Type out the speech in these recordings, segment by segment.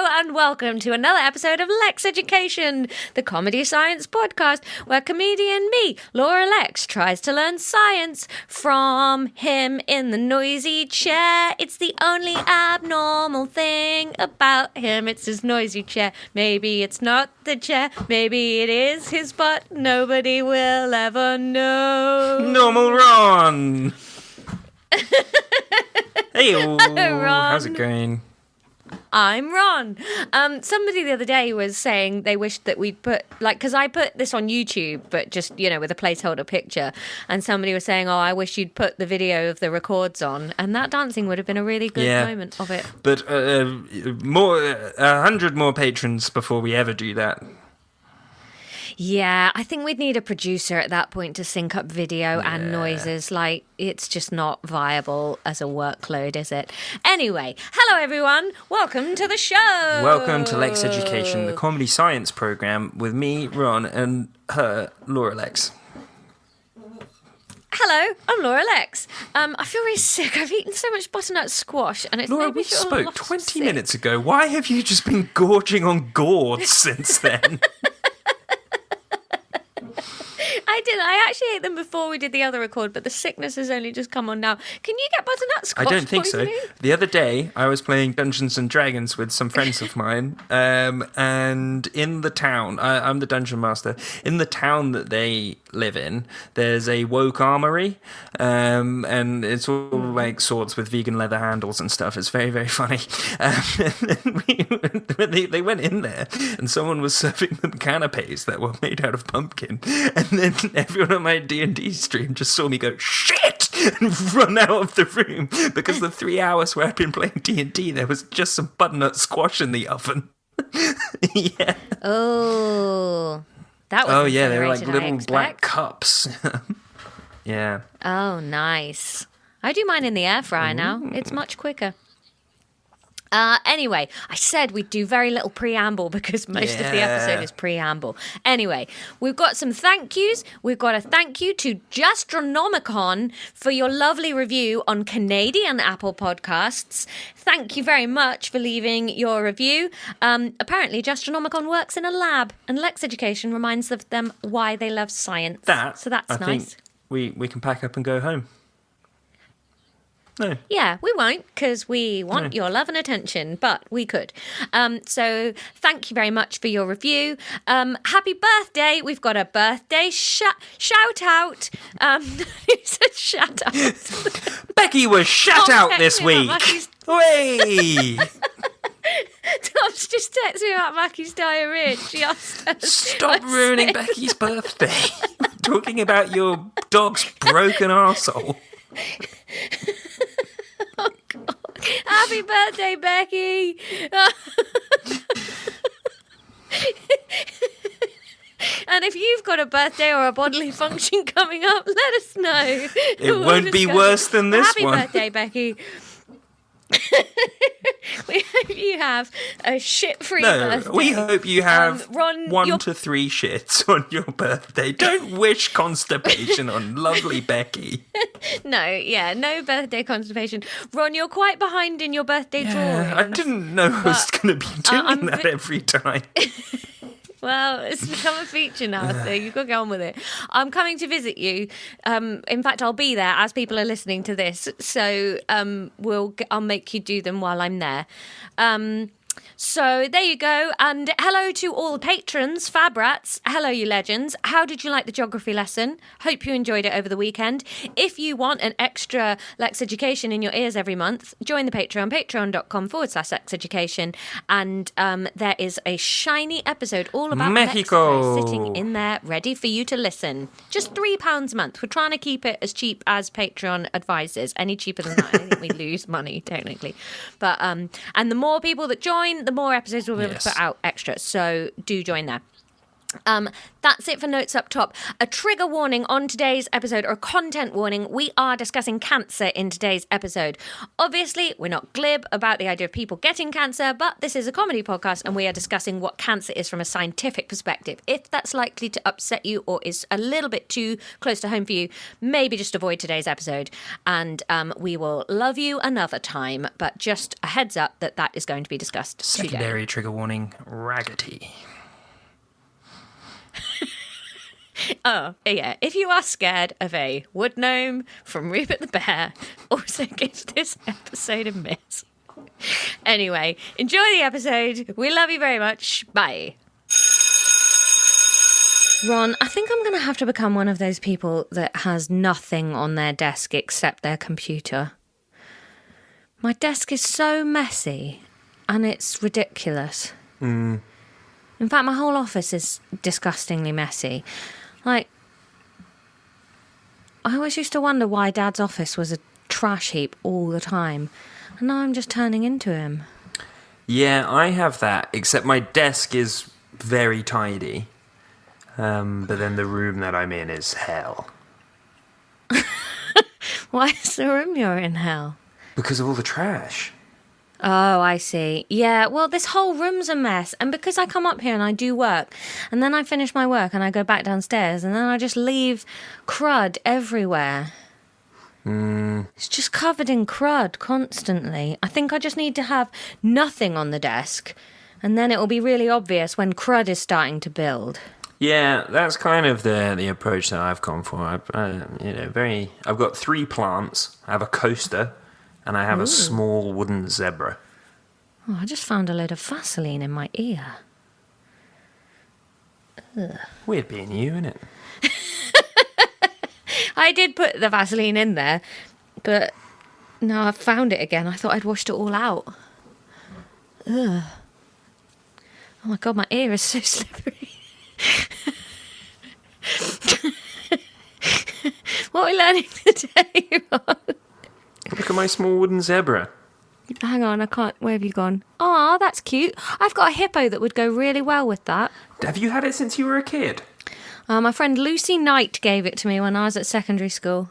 Hello and welcome to another episode of Lexx Education, the comedy science podcast where comedian me, Laura Lexx, tries to learn science from him in the noisy chair. It's the only abnormal thing about him. It's his noisy chair. Maybe it's not the chair. Maybe it is his butt. Nobody will ever know. Normal Ron! Hey, Hello, Ron. How's it going? I'm Ron. Somebody the other day was saying they wished that we'd put, because I put this on YouTube, but just, with a placeholder picture. And somebody was saying, I wish you'd put the video of the records on. And that dancing would have been a really good moment of it. But 100 more patrons before we ever do that. Yeah, I think we'd need a producer at that point to sync up video and noises. It's just not viable as a workload, is it? Anyway, hello everyone. Welcome to the show. Welcome to Lexx Education, the comedy science program with me, Ron, and her, Laura Lexx. Hello, I'm Laura Lexx. I feel really sick. I've eaten so much butternut squash, and it's Laura, made me we feel spoke 20 minutes ago. Why have you just been gorging on gourds since then? I did. I actually ate them before we did the other record, but the sickness has only just come on now. Can you get butternut squash? I don't think poisoning? so. The other day, I was playing Dungeons and Dragons with some friends of mine, and in the town, I'm the dungeon master. In the town that they live in, there's a woke armory, and it's all like swords with vegan leather handles and stuff. It's very, very funny. They went in there, and someone was serving them canapes that were made out of pumpkin, and then everyone on my D&D stream just saw me go, shit, and run out of the room, because the 3 hours where I'd been playing D&D, there was just some butternut squash in the oven. Yeah. Oh, that was. Oh yeah, they were like incinerated, little black cups. Yeah. Oh, nice. I do mine in the air fryer now. It's much quicker. Anyway, I said we'd do very little preamble because most of the episode is preamble. Anyway, we've got some thank yous. We've got a thank you to Justronomicon for your lovely review on Canadian Apple Podcasts. Thank you very much for leaving your review. Apparently, Justronomicon works in a lab, and Lexx Education reminds them why they love science. So that's I nice. think we can pack up and go home. No. Yeah, we won't because we want your love and attention, but we could. So thank you very much for your review. Happy birthday. We've got a birthday shout out. Who said shout out? Becky was shout out this week. Way! Tom's just texting about Mackie's diarrhea. Stop ruining Becky's birthday. Talking about your dog's broken arsehole. Oh, God. Happy birthday, Becky. And if you've got a birthday or a bodily function coming up, let us know. It won't be worse than this one. Happy birthday, Becky. We hope you have a shit-free birthday. We hope you have Ron, 1 to 3 shits on your birthday. Don't wish constipation on lovely Becky. No birthday constipation. Ron, you're quite behind in your birthday drawing. I didn't know I was going to be doing that every time. Well, it's become a feature now, so you've got to get on with it. I'm coming to visit you. In fact, I'll be there as people are listening to this, so I'll make you do them while I'm there. So there you go. And hello to all the patrons, Fab Rats. Hello, you legends. How did you like the geography lesson? Hope you enjoyed it over the weekend. If you want an extra Lexx Education in your ears every month, join the Patreon, patreon.com/Lexx Education. And there is a shiny episode all about Mexico sitting in there ready for you to listen. Just £3 a month. We're trying to keep it as cheap as Patreon advises. Any cheaper than that, I think we lose money, technically. But and the more people that join, the more episodes we'll be able to put out extra. So do join there. That's it for notes up top. A trigger warning on today's episode, or a content warning. We are discussing cancer in today's episode. Obviously, we're not glib about the idea of people getting cancer, but this is a comedy podcast and we are discussing what cancer is from a scientific perspective. If that's likely to upset you or is a little bit too close to home for you, maybe just avoid today's episode and we will love you another time. But just a heads up that is going to be discussed Secondary today. trigger warning, Raggety. Oh, yeah. If you are scared of a wood gnome from Rupert the Bear, also give this episode a miss. Anyway, enjoy the episode. We love you very much. Bye. Ron, I think I'm going to have to become one of those people that has nothing on their desk except their computer. My desk is so messy and it's ridiculous. In fact, my whole office is disgustingly messy. Like, I always used to wonder why Dad's office was a trash heap all the time. And now I'm just turning into him. Yeah, I have that, except my desk is very tidy. But then the room that I'm in is hell. Why is the room you're in hell? Because of all the trash. Oh, I see. Yeah, well, this whole room's a mess. And because I come up here and I do work, and then I finish my work and I go back downstairs, and then I just leave crud everywhere. It's just covered in crud constantly. I think I just need to have nothing on the desk, and then it will be really obvious when crud is starting to build. Yeah, that's kind of the approach that I've gone for. I've got 3 plants. I have a coaster, and I have a small wooden zebra. Oh, I just found a load of Vaseline in my ear. Ugh. Weird being you, innit? I did put the Vaseline in there, but now I've found it again. I thought I'd washed it all out. Ugh. Oh my God, my ear is so slippery. What are we learning today, Ron? Look at my small wooden zebra. Hang on, I can't. Where have you gone? Oh, that's cute. I've got a hippo that would go really well with that. Have you had it since you were a kid? My friend Lucy Knight gave it to me when I was at secondary school.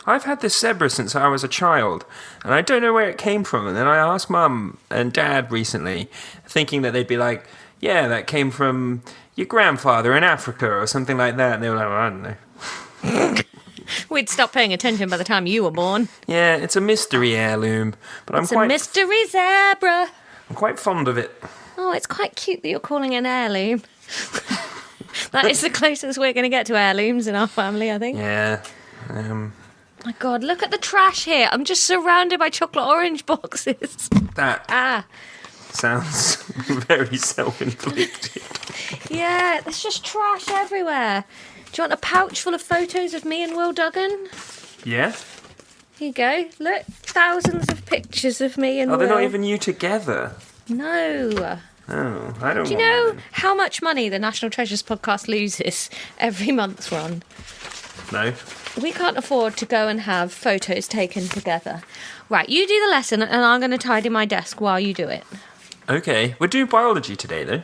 I've had this zebra since I was a child, and I don't know where it came from. And then I asked Mum and Dad recently, thinking that they'd be like, yeah, that came from your grandfather in Africa or something like that. And they were like, well, I don't know. We'd stopped paying attention by the time you were born. Yeah, it's a mystery heirloom, but It's a mystery zebra. I'm quite fond of it. Oh, it's quite cute that you're calling it an heirloom. That is the closest we're going to get to heirlooms in our family, I think. Yeah. My God, look at the trash here. I'm just surrounded by chocolate orange boxes. That sounds very self-inflicted. Yeah, there's just trash everywhere. Do you want a pouch full of photos of me and Will Duggan? Yeah? Here you go. Look, thousands of pictures of me and Oh, Will. they're not even you together. No. Oh, I don't Do you know how much money the National Treasures podcast loses every month, Ron? No. We can't afford to go and have photos taken together. Right, you do the lesson and I'm going to tidy my desk while you do it. Okay, we're doing biology today, though.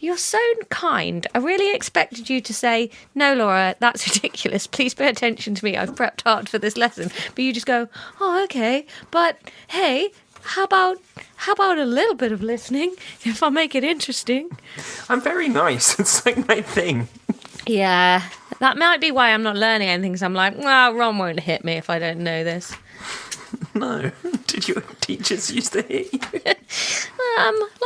You're so kind. I really expected you to say, no, Laura, that's ridiculous. Please pay attention to me. I've prepped hard for this lesson. But you just go, oh, okay. But, hey, how about a little bit of listening if I make it interesting? I'm very nice. It's like my thing. Yeah, that might be why I'm not learning anything. Because I'm like, well, Ron won't hit me if I don't know this. No. Did your teachers used to hit you?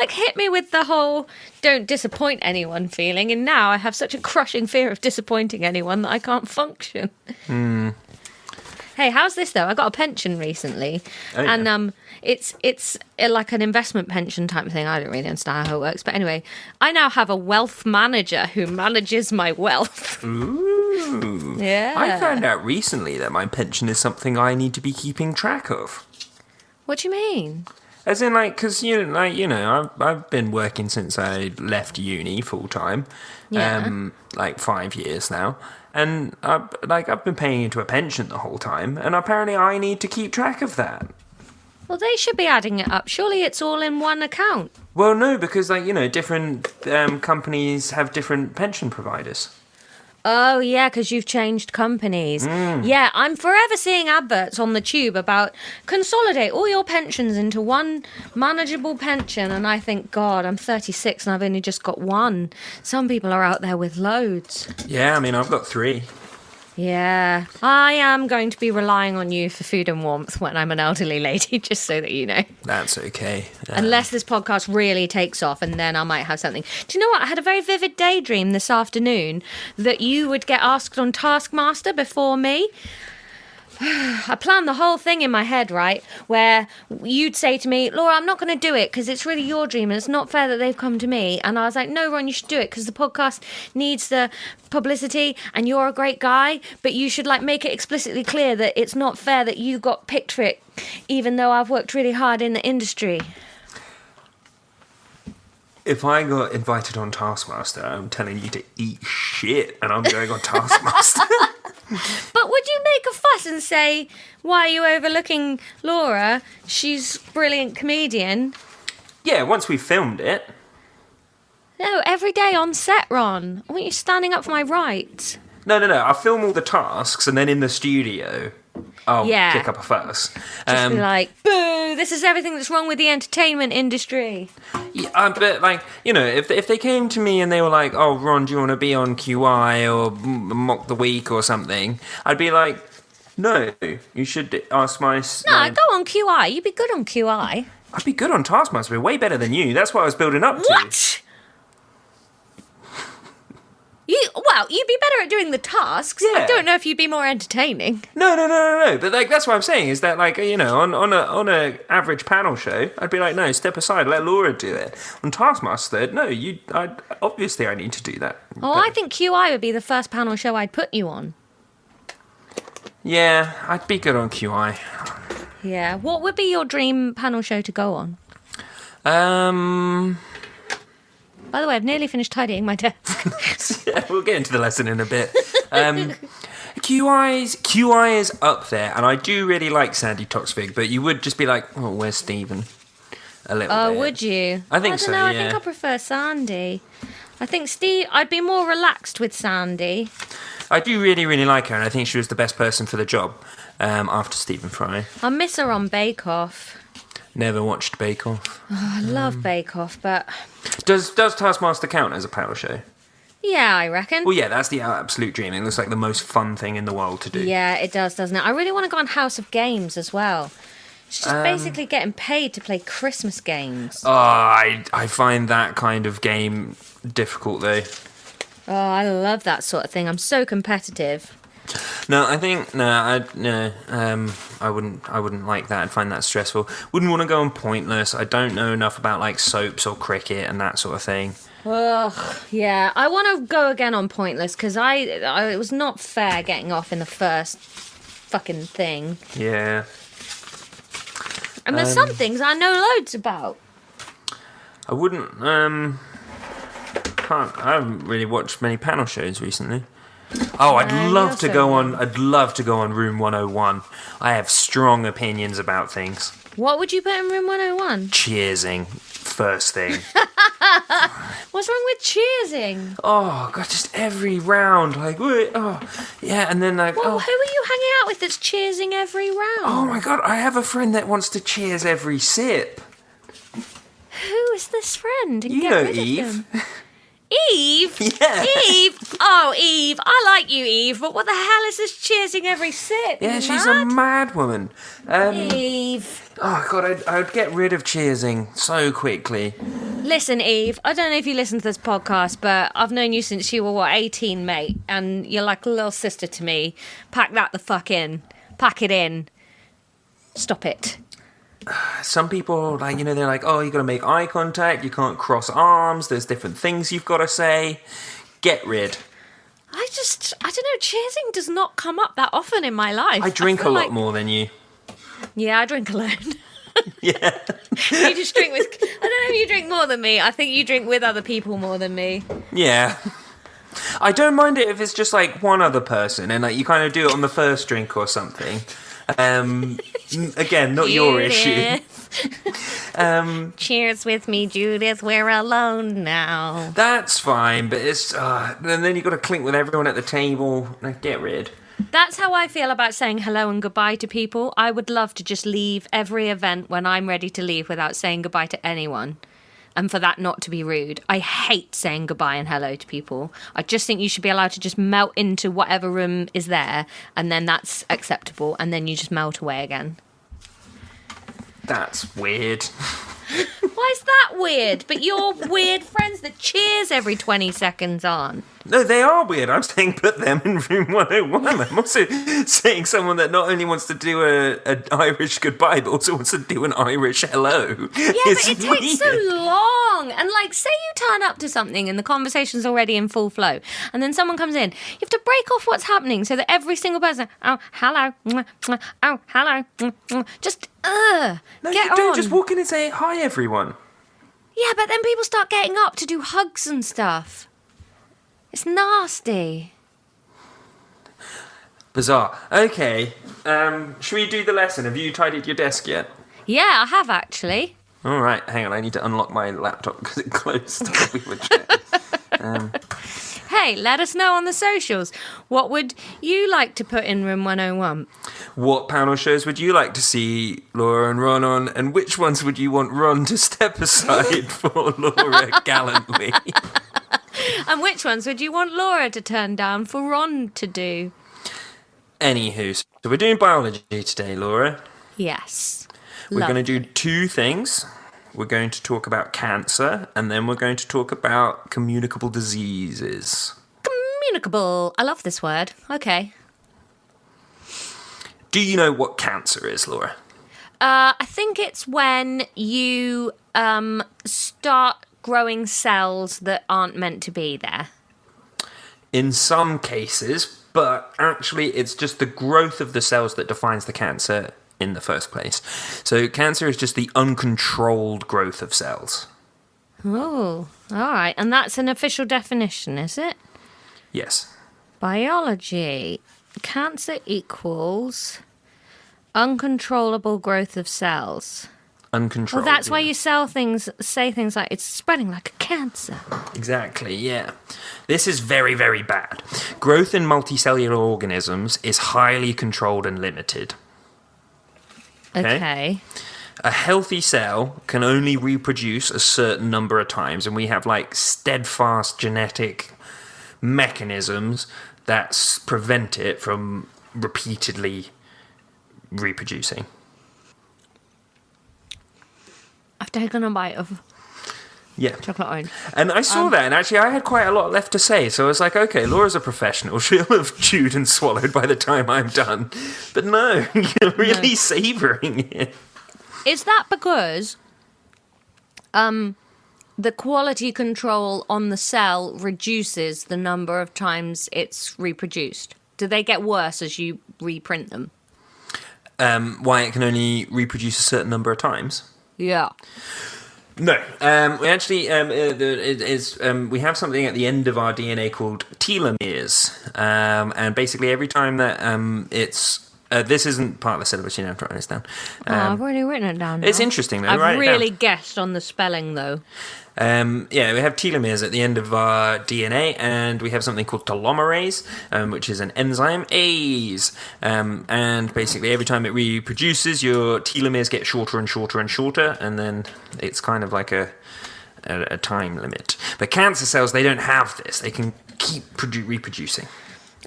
Like hit me with the whole don't disappoint anyone feeling, and now I have such a crushing fear of disappointing anyone that I can't function. Hey, how's this though? I got a pension recently, and it's like an investment pension type thing. I don't really understand how it works, but anyway, I now have a wealth manager who manages my wealth. Ooh. Yeah. I found out recently that my pension is something I need to be keeping track of. What do you mean? As in, like, because, I've been working since I left uni full-time. Yeah. Like 5 years now. And, I've been paying into a pension the whole time. And apparently I need to keep track of that. Well, they should be adding it up. Surely it's all in one account. Well, no, because different companies have different pension providers. Oh, yeah, because you've changed companies. Yeah, I'm forever seeing adverts on the tube about consolidate all your pensions into one manageable pension. And I think, God, I'm 36 and I've only just got one. Some people are out there with loads. Yeah, I mean, I've got 3. Yeah, I am going to be relying on you for food and warmth when I'm an elderly lady, just so that you know. That's okay. Unless this podcast really takes off, and then I might have something. Do you know what? I had a very vivid daydream this afternoon that you would get asked on Taskmaster before me. I planned the whole thing in my head, right? Where you'd say to me, Laura, I'm not going to do it because it's really your dream and it's not fair that they've come to me. And I was like, no, Ron, you should do it because the podcast needs the publicity and you're a great guy, but you should make it explicitly clear that it's not fair that you got picked for it, even though I've worked really hard in the industry. If I got invited on Taskmaster, I'm telling you to eat shit and I'm going on Taskmaster. But would you make a fuss and say, why are you overlooking Laura? She's a brilliant comedian. Yeah, once we filmed it. No, every day on set, Ron. I want you standing up for my rights. No. I'll film all the tasks and then in the studio, I'll kick up a fuss. Just be like, boo, this is everything that's wrong with the entertainment industry. Yeah, but if they came to me and they were like, oh, Ron, do you want to be on QI or Mock the Week or something? I'd be like, no, you should ask my... No, go on QI. You'd be good on QI. I'd be good on Taskmaster. I'd be way better than you. That's what I was building up to. What? You'd be better at doing the tasks. Yeah. I don't know if you'd be more entertaining. No. But that's what I'm saying is that on a average panel show, I'd be like, no, step aside, let Laura do it. On Taskmaster, no, obviously I need to do that. Oh, I think QI would be the first panel show I'd put you on. Yeah, I'd be good on QI. Yeah. What would be your dream panel show to go on? By the way, I've nearly finished tidying my desk. Yeah, we'll get into the lesson in a bit. QI is up there, and I do really like Sandy Toksvig, but you would just be like, oh, where's Stephen? A little bit. Oh, would you? I think so, I don't know, yeah. I think I prefer Sandy. I think I'd be more relaxed with Sandy. I do really, really like her, and I think she was the best person for the job after Stephen Fry. I miss her on Bake Off. Never watched Bake Off. Oh, I love Bake Off, but... Does Taskmaster count as a panel show? Yeah, I reckon. Well, yeah, that's the absolute dream. It looks like the most fun thing in the world to do. Yeah, it does, doesn't it? I really want to go on House of Games as well. It's just basically getting paid to play Christmas games. Oh, I find that kind of game difficult, though. Oh, I love that sort of thing. I'm so competitive. No, I think I wouldn't like that. I'd find that stressful. Wouldn't want to go on Pointless. I don't know enough about soaps or cricket and that sort of thing. Ugh, yeah. I want to go again on Pointless because it was not fair getting off in the first fucking thing. Yeah. And there's some things I know loads about. I wouldn't. I haven't really watched many panel shows recently. Oh, I'd love to go on Room 101. I have strong opinions about things. What would you put in Room 101? Cheersing, first thing. What's wrong with cheersing? Oh God, just every round, yeah, and then Well, who are you hanging out with that's cheersing every round? Oh my God, I have a friend that wants to cheers every sip. Who is this friend? And You get know rid of Eve. them. Eve? Yeah. Eve? Oh, Eve. I like you, Eve, but what the hell is this cheersing every sip? Yeah, You she's mad? a mad woman. Eve. Oh God, I'd get rid of cheersing so quickly. Listen, Eve, I don't know if you listen to this podcast, but I've known you since you were, 18, mate? And you're like a little sister to me. Pack that the fuck in. Pack it in. Stop it. Some people, they're like, oh, you got to make eye contact, you can't cross arms, there's different things you've got to say. Get rid. I don't know, cheersing does not come up that often in my life. I drink a lot more than you. Yeah, I drink alone. Yeah. You just drink with... I don't know if you drink more than me. I think you drink with other people more than me. Yeah. I don't mind it if it's just one other person and you kind of do it on the first drink or something. Again, not your issue. Cheers with me, Judith. We're alone now. That's fine, but it's... and then you've got to clink with everyone at the table. Get rid. That's how I feel about saying hello and goodbye to people. I would love to just leave every event when I'm ready to leave without saying goodbye to anyone. And for that not to be rude. I hate saying goodbye and hello to people. I just think you should be allowed to just melt into whatever room is there, and then that's acceptable, and then you just melt away again. That's weird. Why is that weird? But your weird friends that cheers every 20 seconds aren't. No, they are weird. I'm saying put them in room 101. I'm also saying someone that not only wants to do an Irish goodbye, but also wants to do an Irish hello. Yeah, but it takes so long. And say you turn up to something and the conversation's already in full flow, and then someone comes in. You have to break off what's happening so that every single person, oh, hello, oh, hello, just, No, get you don't on. just walk in and say, hi, everyone. Yeah, but then people start getting up to do hugs and stuff. It's nasty. Bizarre. Okay, should we do the lesson? Have you tidied your desk yet? Yeah, I have actually. All right, hang on. I need to unlock my laptop because it closed while we were chatting. Hey, let us know on the socials. What would you like to put in room 101? What panel shows would you like to see Laura and Ron on, and which ones would you want Ron to step aside for Laura gallantly? And which ones would you want Laura to turn down for Ron to do? Anywho, so we're doing biology today, Laura. Yes. We're going to do two things. We're going to talk about cancer, and then we're going to talk about communicable diseases. Communicable. I love this word. Okay. Do you know what cancer is, Laura? I think it's when you start growing cells that aren't meant to be there. In some cases, but actually it's just the growth of the cells that defines the cancer in the first place. So cancer is just the uncontrolled growth of cells. Oh, all right. And that's an official definition, is it? Yes. Biology. Cancer equals uncontrollable growth of cells. Uncontrolled. Well, that's why you say things like it's spreading like a cancer. Exactly, yeah. This is very, very bad. Growth in multicellular organisms is highly controlled and limited. Okay. A healthy cell can only reproduce a certain number of times, and we have steadfast genetic mechanisms that prevent it from repeatedly reproducing. I've taken a bite of chocolate orange. And I saw that, and actually I had quite a lot left to say, so I was like, okay, Laura's a professional. She'll have chewed and swallowed by the time I'm done. But no, you're really savouring it. Is that because the quality control on the cell reduces the number of times it's reproduced? Do they get worse as you reprint them? Why it can only reproduce a certain number of times? Yeah. No, we actually we have something at the end of our DNA called telomeres, and basically every time that it's this isn't part of the syllabus, I'm trying this down. I've already written it down now. It's interesting though. I've really guessed on the spelling though. We have telomeres at the end of our DNA, and we have something called telomerase, which is an enzyme, and basically every time it reproduces, your telomeres get shorter and shorter and shorter, and then it's kind of like a time limit. But cancer cells, they don't have this. They can keep reproducing.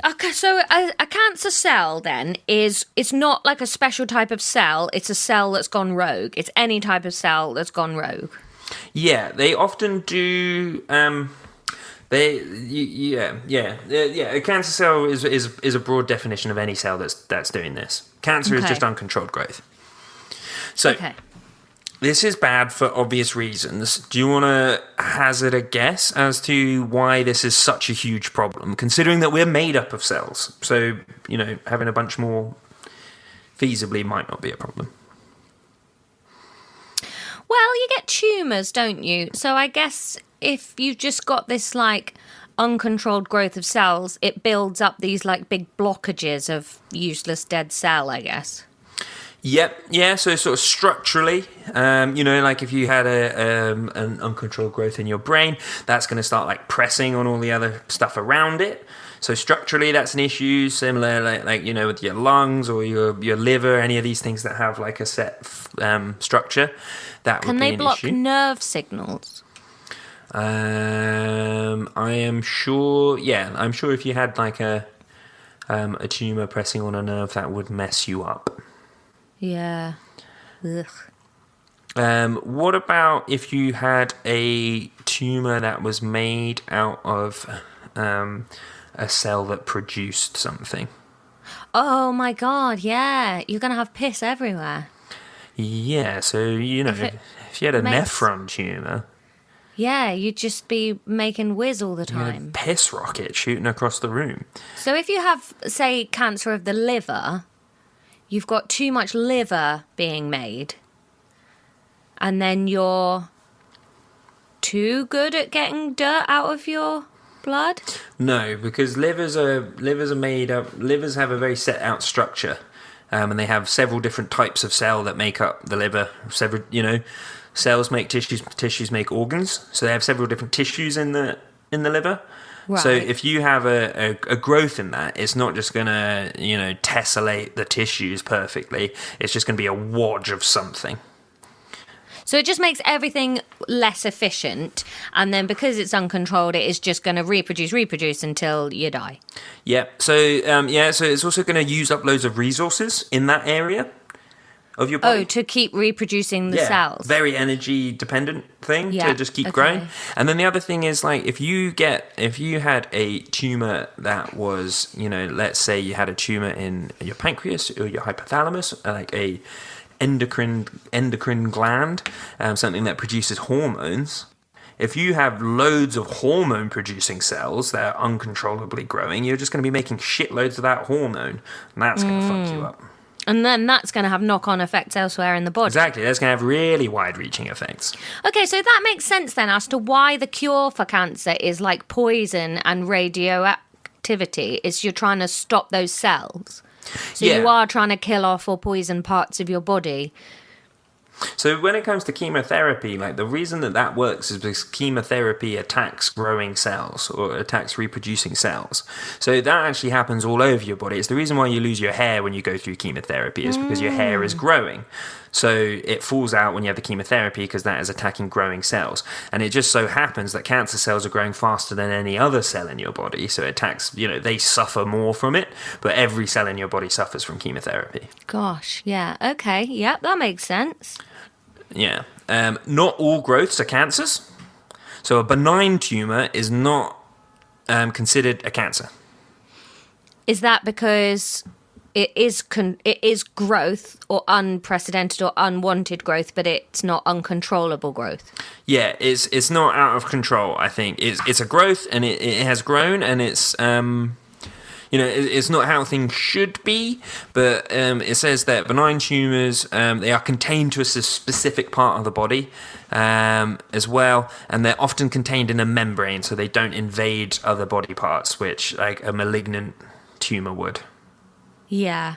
Okay, so a cancer cell then it's not like a special type of cell. It's a cell that's gone rogue. It's any type of cell that's gone rogue. Yeah, they often do. A cancer cell is a broad definition of any cell that's doing this. Cancer is just uncontrolled growth. So, this is bad for obvious reasons. Do you want to hazard a guess as to why this is such a huge problem, considering that we're made up of cells? So, having a bunch more feasibly might not be a problem. Well, you get tumours, don't you? So I guess if you've just got this, uncontrolled growth of cells, it builds up these, big blockages of useless dead cell, I guess. Yep, yeah. So sort of structurally, like if you had an uncontrolled growth in your brain, that's going to start like pressing on all the other stuff around it. So structurally, that's an issue. Similar, like with your lungs or your liver, any of these things that have like a set structure, that would be an issue. Can they block nerve signals? I am sure. Yeah, I'm sure if you had like a tumor pressing on a nerve, that would mess you up. Yeah. Ugh. What about if you had a tumor that was made out of a cell that produced something? Oh my God, yeah. You're going to have piss everywhere. Yeah, so, if you had a nephron tumor... Yeah, you'd just be making whiz all the time. Piss rocket shooting across the room. So if you have, say, cancer of the liver... You've got too much liver being made, and then you're too good at getting dirt out of your blood? No, because livers are made up. Livers have a very set out structure, and they have several different types of cell that make up the liver. Several, cells make tissues make organs. So they have several different tissues in the liver. Right. So if you have a growth in that, it's not just going to, tessellate the tissues perfectly. It's just going to be a wodge of something. So it just makes everything less efficient. And then because it's uncontrolled, it is just going to reproduce until you die. Yeah. So, so it's also going to use up loads of resources in that area of your body. Oh, to keep reproducing the cells. Very energy dependent thing to just keep growing. And then the other thing is, like, if you had a tumor that was, let's say you had a tumor in your pancreas or your hypothalamus, like a endocrine gland, something that produces hormones. If you have loads of hormone producing cells that are uncontrollably growing, you're just going to be making shitloads of that hormone, and that's going to fuck you up. And then that's going to have knock-on effects elsewhere in the body. Exactly. That's going to have really wide-reaching effects. Okay, so that makes sense then as to why the cure for cancer is like poison and radioactivity. Is you're trying to stop those cells. So you are trying to kill off or poison parts of your body. So when it comes to chemotherapy, like the reason that works is because chemotherapy attacks growing cells or attacks reproducing cells. So that actually happens all over your body. It's the reason why you lose your hair when you go through chemotherapy is because your hair is growing. So it falls out when you have the chemotherapy because that is attacking growing cells. And it just so happens that cancer cells are growing faster than any other cell in your body. So it attacks, they suffer more from it, but every cell in your body suffers from chemotherapy. Gosh, yeah. Okay, yeah, that makes sense. Yeah. Not all growths are cancers. So a benign tumour is not considered a cancer. Is that because it is growth or unprecedented or unwanted growth, but it's not uncontrollable growth? Yeah, it's not out of control, I think. It's a growth and it has grown and it's... it's not how things should be, but it says that benign tumours, they are contained to a specific part of the body as well, and they're often contained in a membrane, so they don't invade other body parts, which like a malignant tumour would. Yeah.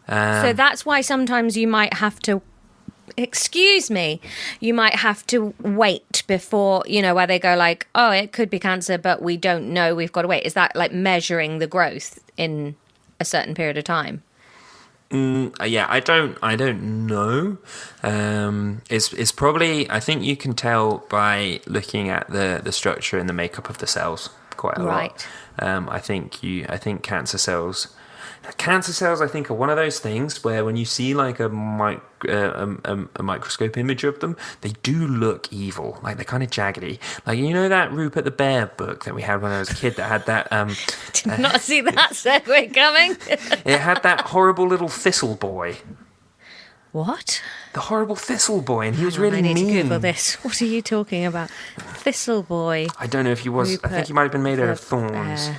So that's why sometimes you might have to... Excuse me, you might have to wait before, where they go like, oh, it could be cancer, but we don't know, we've got to wait. Is that like measuring the growth in a certain period of time? Yeah, I don't know. It's probably, I think you can tell by looking at the structure and the makeup of the cells quite a lot. I think cancer cells, I think, are one of those things where when you see like a microscope image of them, they do look evil. Like they're kind of jaggedy. Like that Rupert the Bear book that we had when I was a kid that had that. Did not see that segue coming. It had that horrible little thistle boy. What? The horrible thistle boy, and he was really mean. I need to Google this. What are you talking about? Thistle boy. I don't know if he was. Rupert, I think he might have been made out of thorns.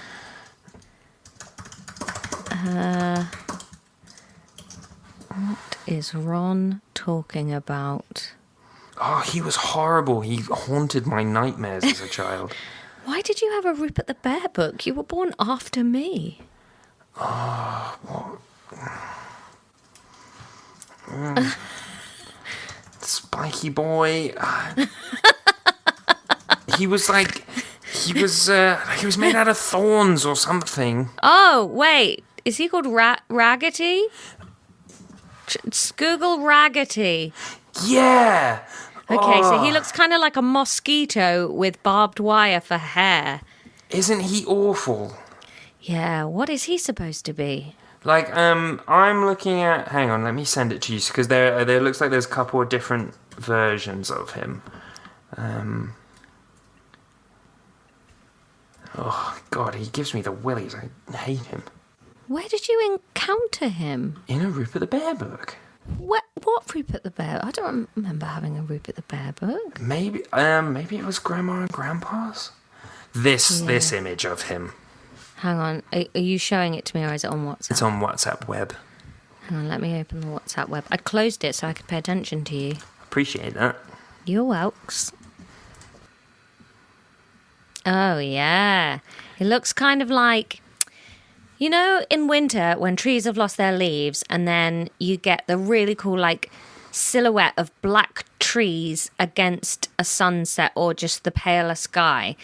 What is Ron talking about? Oh, he was horrible. He haunted my nightmares as a child. Why did you have a Rupert the Bear book? You were born after me. Oh, what? Spiky boy. He was made out of thorns or something. Oh, wait. Is he called Raggety? Google Raggety. Yeah. Okay, so he looks kind of like a mosquito with barbed wire for hair. Isn't he awful? Yeah, what is he supposed to be? Like, I'm looking at... Hang on, let me send it to you, because there looks like there's a couple of different versions of him. Oh, God, he gives me the willies. I hate him. Where did you encounter him? In a Rupert the Bear book. What Rupert the Bear? I don't remember having a Rupert the Bear book. Maybe it was Grandma and Grandpa's. This image of him. Hang on, are you showing it to me or is it on WhatsApp? It's on WhatsApp web. Hang on, let me open the WhatsApp web. I closed it so I could pay attention to you. Appreciate that. You're welks. Oh, yeah. It looks kind of like, you know, in winter when trees have lost their leaves and then you get the really cool, like, silhouette of black trees against a sunset or just the paler sky.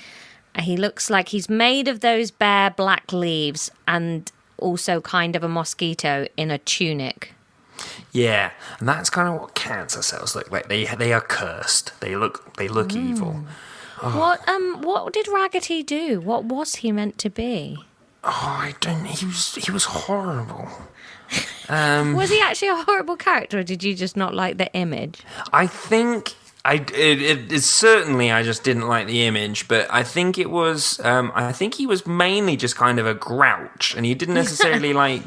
He looks like he's made of those bare black leaves and also kind of a mosquito in a tunic. Yeah, and that's kind of what cancer cells look like. They are cursed. They look evil. Oh. What did Raggety do? What was he meant to be? Oh, I don't. He was horrible. Was he actually a horrible character, or did you just not like the image? I think it's certainly I just didn't like the image, but I think it was. I think he was mainly just kind of a grouch, and he didn't necessarily like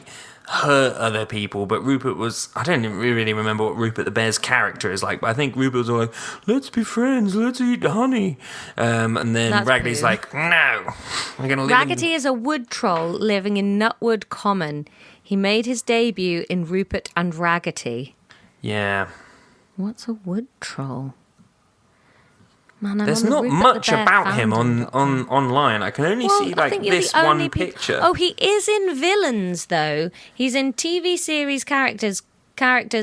hurt other people. But Rupert was. I don't really remember what Rupert the Bear's character is like, but I think Rupert was all like, "Let's be friends, let's eat honey," and then That's Raggety's blue. like, "No, we're gonna live." Raggety is a wood troll living in Nutwood Common. He made his debut in Rupert and Raggety. Yeah. What's a wood troll? Man, There's not much about him on online. I can only see like this one picture. Oh, he is in Villains though. He's in TV series characters,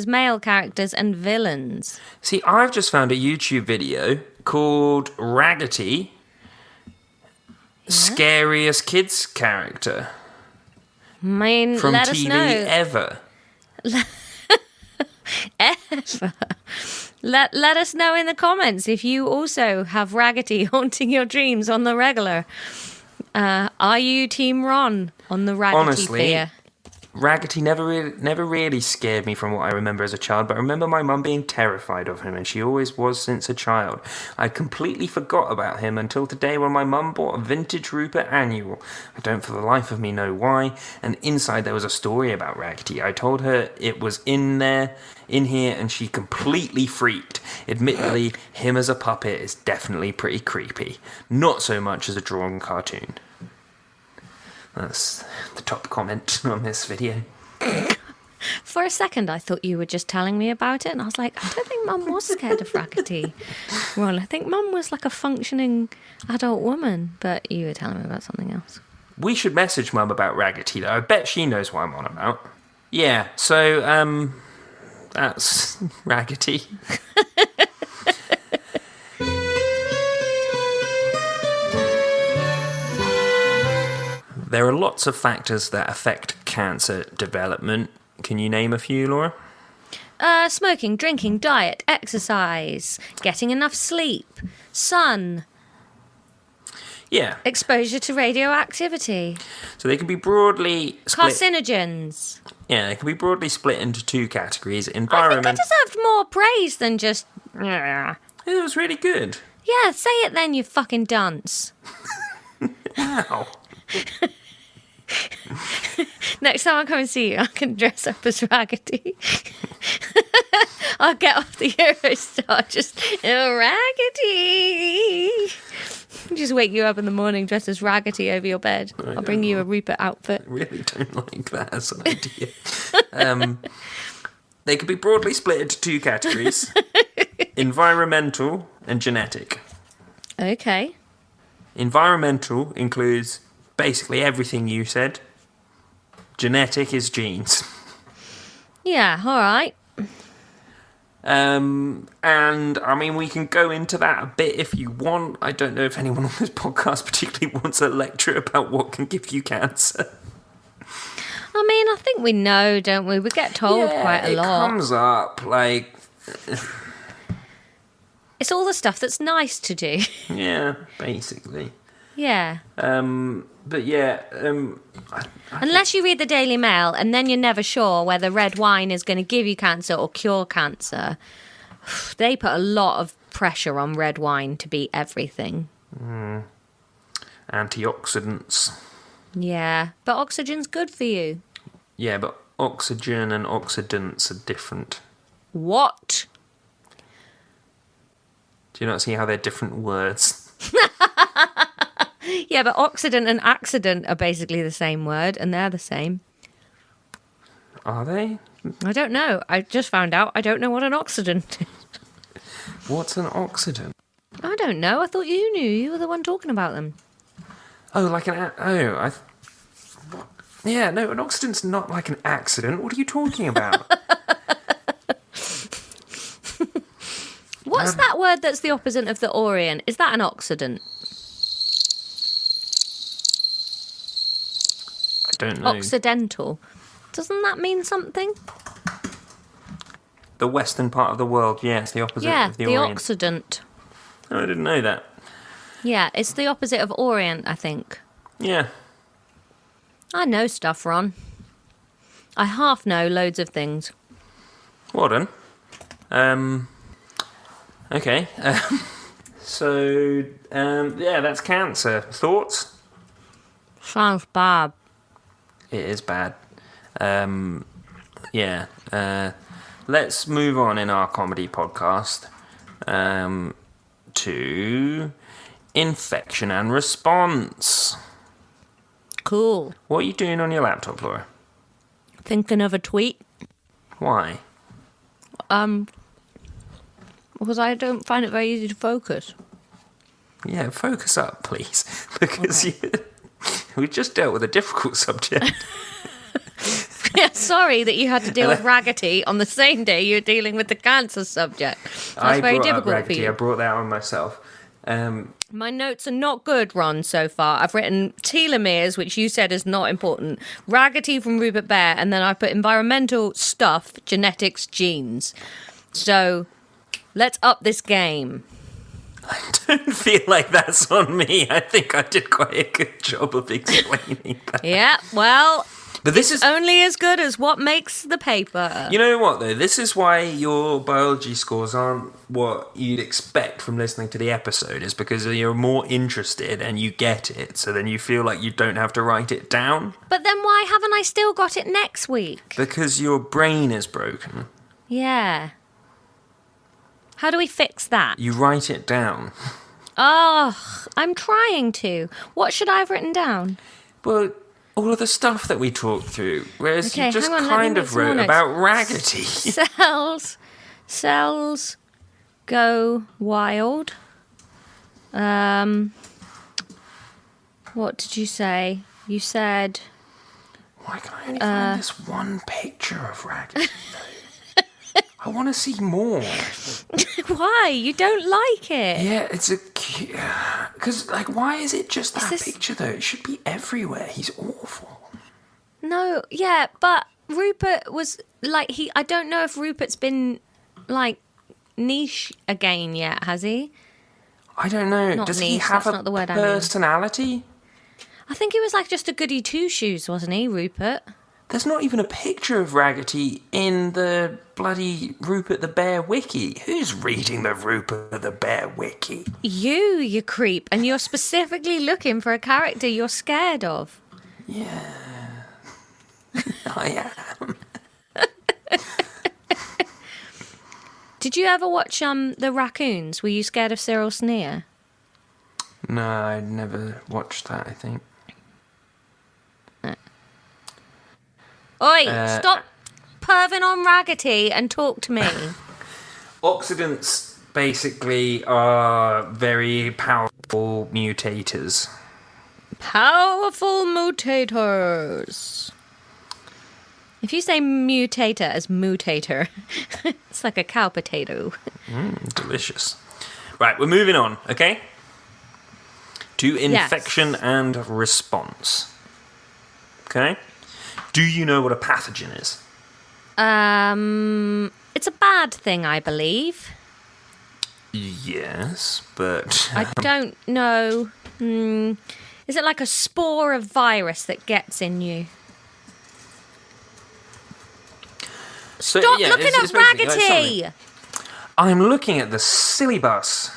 male characters, and villains. See, I've just found a YouTube video called Raggety, Scariest Kids Character. I mean, From let TV us know. ever. Ever. Let us know in the comments if you also have Raggety haunting your dreams on the regular. Are you Team Ron on the Raggety Honestly, fear? Raggety never really scared me from what I remember as a child, but I remember my mum being terrified of him, and she always was since a child. I completely forgot about him until today when my mum bought a vintage Rupert annual. I don't for the life of me know why, and inside there was a story about Raggety. I told her it was in here, and she completely freaked. Admittedly, him as a puppet is definitely pretty creepy. Not so much as a drawn cartoon. That's the top comment on this video. For a second, I thought you were just telling me about it, and I was like, I don't think Mum was scared of Raggety. Well, I think Mum was like a functioning adult woman, but you were telling me about something else. We should message Mum about Raggety, though. I bet she knows what I'm on about. Yeah, so, that's Raggety. There are lots of factors that affect cancer development. Can you name a few, Laura? Smoking, drinking, diet, exercise, getting enough sleep, sun, Yeah. exposure to radioactivity, So they can be broadly split. carcinogens. Yeah, they can be broadly split into two categories. I think I Environment. deserved more praise than just... Yeah, It was really good. say it then, you fucking dunce. Wow. Next time I come and see you, I can dress up as Raggety. I'll get off the Eurostar, just Raggety. Just wake you up in the morning dressed as Raggety over your bed. I'll bring you a Rupert outfit. I really don't like that as an idea. They can be broadly split into two categories. Environmental and genetic. Okay. Environmental includes basically everything you said. Genetic is genes. Yeah, all right. And I mean, we can go into that a bit if you want. I don't know if anyone on this podcast particularly wants a lecture about what can give you cancer. I mean, I think we know, don't we? We get told quite a lot. It comes up, like... It's all the stuff that's nice to do. Yeah, basically. Yeah. But yeah... Unless you read the Daily Mail and then you're never sure whether red wine is going to give you cancer or cure cancer. They put a lot of pressure on red wine to be everything. Antioxidants. Yeah, but oxygen's good for you. Yeah, but oxygen and oxidants are different. What? Do you not see how they're different words? Yeah, but oxidant and accident are basically the same word, and they're the same. Are they? I don't know. I just found out I don't know what an oxidant is. What's an oxidant? I don't know. I thought you knew. You were the one talking about them. Oh, like an... Yeah, no, an accident's not like an accident. What are you talking about? What's that word that's the opposite of the Orient? Is that an Occident? I don't know. Occidental. Doesn't that mean something? The western part of the world, yes, the opposite of the Orient. Occident. Oh, I didn't know that. Yeah, it's the opposite of Orient, I think. Yeah. I know stuff, Ron. I half know loads of things. Well done. Okay. So, yeah, that's cancer. Thoughts? Sounds bad. It is bad. Yeah. Let's move on in our comedy podcast to infection and response. Cool. What are you doing on your laptop, Laura? Thinking of a tweet. Why? Because I don't find it very easy to focus. Yeah, focus up, please. Because we just dealt with a difficult subject. Yeah, sorry that you had to deal with Raggety on the same day you're dealing with the cancer subject. That's very difficult for you. I brought that on myself. My notes are not good, Ron, so far. I've written telomeres, which you said is not important, Raggety from Rupert Bear, and then I put environmental stuff, genetics, genes. So, let's up this game. I don't feel like that's on me. I think I did quite a good job of explaining that. Yeah, well... But this is only as good as what makes the paper. You know what, though? This is why your biology scores aren't what you'd expect from listening to the episode, is because you're more interested and you get it, so then you feel like you don't have to write it down. But then why haven't I still got it next week? Because your brain is broken. Yeah. How do we fix that? You write it down. Oh, I'm trying to. What should I have written down? Well... all of the stuff that we talked through, whereas you just kind of wrote notes. about Raggety. Cells go wild. What did you say? You said... Why can I only find this one picture of Raggety, though? I want to see more. Why? You don't like it? Yeah, it's a... Because, like, why is it just that picture, though? It should be everywhere. He's awful. No, yeah, but Rupert was, like, I don't know if Rupert's been, like, niche again yet, has he? I don't know. Not Does niche, he have that's a not the word personality? I think he was, like, just a goody two-shoes, wasn't he, Rupert? There's not even a picture of Raggety in the bloody Rupert the Bear wiki. Who's reading the Rupert the Bear wiki? You creep, and you're specifically looking for a character you're scared of. Yeah, I am. Did you ever watch The Raccoons? Were you scared of Cyril Sneer? No, I never watched that, I think. Oi, stop perving on Raggety and talk to me. Oxidants basically are very powerful mutators. Powerful mutators. If you say mutator as mutator, it's like a cow potato. Delicious. Right, we're moving on, okay? To infection and response. Okay? Do you know what a pathogen is? It's a bad thing, I believe. Yes, but... I don't know. Is it like a spore of virus that gets in you? So, Stop yeah, looking it's at Raggety! I'm looking at the silly bus.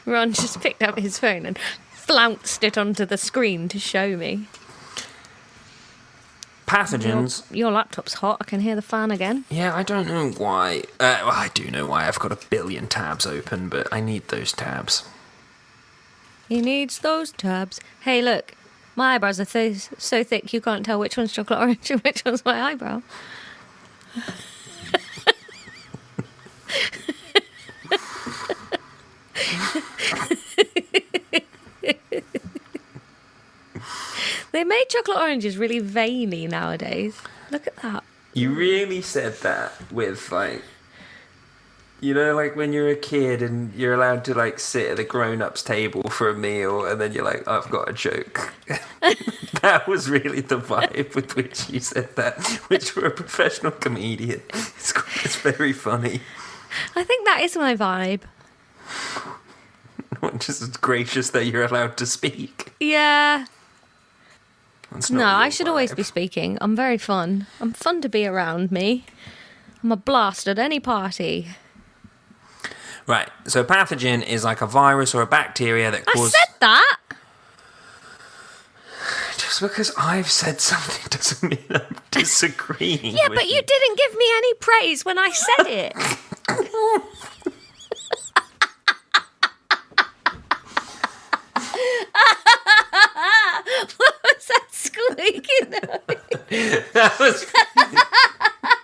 Ron just picked up his phone and flounced it onto the screen to show me. Pathogens. Your laptop's hot. I can hear the fan again. Yeah, I don't know why. Well, I do know why. I've got a billion tabs open, but I need those tabs. He needs those tabs. Hey, look. My eyebrows are so thick you can't tell which one's chocolate orange and which one's my eyebrow. They made chocolate oranges really veiny nowadays. Look at that. You really said that with, like... You know, like when you're a kid and you're allowed to, like, sit at the grown-ups table for a meal and then you're like, I've got a joke. That was really the vibe with which you said that, which you're a professional comedian. It's very funny. I think that is my vibe. Not just gracious that you're allowed to speak. Yeah. No, I should vibe. always be speaking. I'm very fun. I'm fun to be around me. I'm a blast at any party. Right, so pathogen is like a virus or a bacteria that causes... I said that! Just because I've said something doesn't mean I'm disagreeing. Yeah, with but you didn't give me any praise when I said it. What was that squeaking noise? That was...